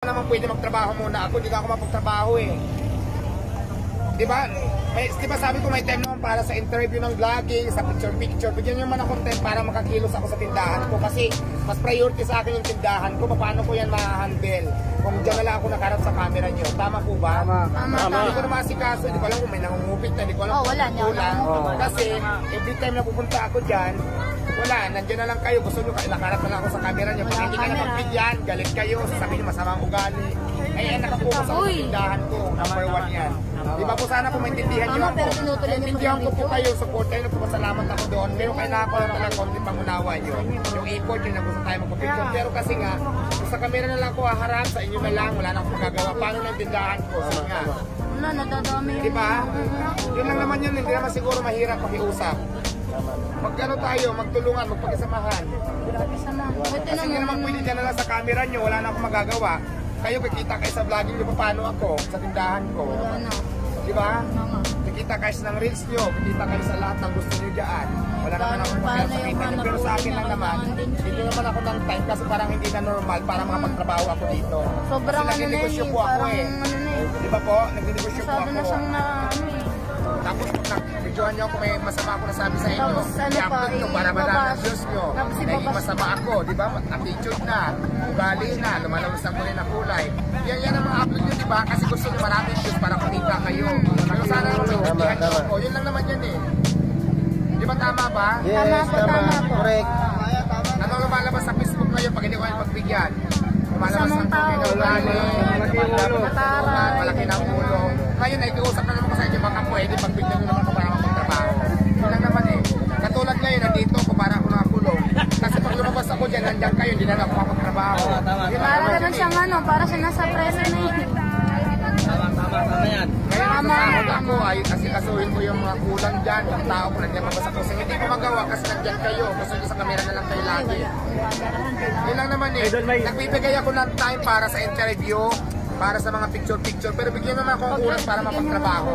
naman pwede magtrabaho muna ako, hindi na ako mapagtrabaho eh. Diba? Diba sabi ko may time naman para sa interview ng vlogging, sa picture-picture, bigyan nyo man ako time para makakilos ako sa tindahan ko kasi mas priority sa akin yung tindahan ko, paano ko yan ma-handle kung dyan na lang ako nakarap sa camera nyo. Tama po ba? Tama. Hindi ko na masikaso, hindi ko alam kung may nangungupit na, hindi ko alam kung kulang. Kasi every time na pupunta ako dyan, wala, nandiyan na lang kayo, gusto nyo, nakarap na lang ako sa camera nyo. Pag hindi ka na magbigyan, galit kayo, sasabihin masama ang ugali. Ay, nakapokus ako sa tindahan ko, number 1 yan. Di ba po sana po maintindihan nyo ako? Maintindihan ko po kayo, support kayo, nagpapasalamat ako doon. Pero kailangan ko lang talaga konti pangunawa nyo. Yung effort, yung nagusto tayo magpapicture. Pero kasi nga, sa camera na lang ako haharap, sa inyo na lang, wala na akong magagawa. Paano ng tindahan ko? Sige nga. Wala, nadadami. Di ba? Yun lang naman yun, hindi naman siguro mahirap pakiusap. Magkano tayo, magtulungan, magpakisamahan. Kasi hindi naman pwede dyan na lang sa camera nyo, wala na akong magagawa. Kayo kikita kayo sa vlogging nyo, paano ako sa tindahan ko. Di ba? Kikita kayo ng reels nyo, kikita kayo sa lahat ng gusto nyo dyan. Wala naman akong pagkakasakita nyo, pero sa akin lang naman, dito naman ako ng time kasi parang hindi na normal para makapagtrabaho ako dito. Sobrang ano na eh, parang ano na eh. Di ba po? Nagdinegosyo po ako. Sabi na siyang na ano eh. Tapos pag nag-videohan nyo kung may masama ako nasabi sa inyo, tapos ano pa, para marami ang views nyo. Naging masama ako, di ba? Attitude na, ugali na, lumalabas ang kulay na kulay. Yan ang mga upload nyo, di ba? Kasi gusto nyo maraming views para kumita kayo. Pero sana naman maintindihan nyo ako. Yun lang naman yan eh. Di ba tama ba? Yes, tama. Correct. Ano lumalabas sa Facebook ngayon pag hindi ko kayo magbigyan? Lumalabas ang kulay na ugali, malaki na ulo. Ngayon, nakikiusap na naman ko sa inyo, baka pwede pagbigyan nyo naman ko para magtrabaho. Yun lang naman eh. Katulad ngayon, nandito ko para ako nakakulong. Kasi pag lumabas ako dyan, nandiyan kayo, hindi na ako makapagtrabaho. Para naman siyang ano, para siya nasa preso na yun. Tama yan. Kaya nasasahod ako, ay kasi kasuhin ko yung mga kulang dyan, yung tao ko nandiyan mabasa ko. Kasi hindi ko magawa kasi nandiyan kayo. Gusto nyo sa kamera na lang kayo lagi. Yun lang naman eh. Nagbibigay ako ng time para sa interview, para sa mga picture-picture, pero bigyan naman ako ang oras para mapagtrabaho.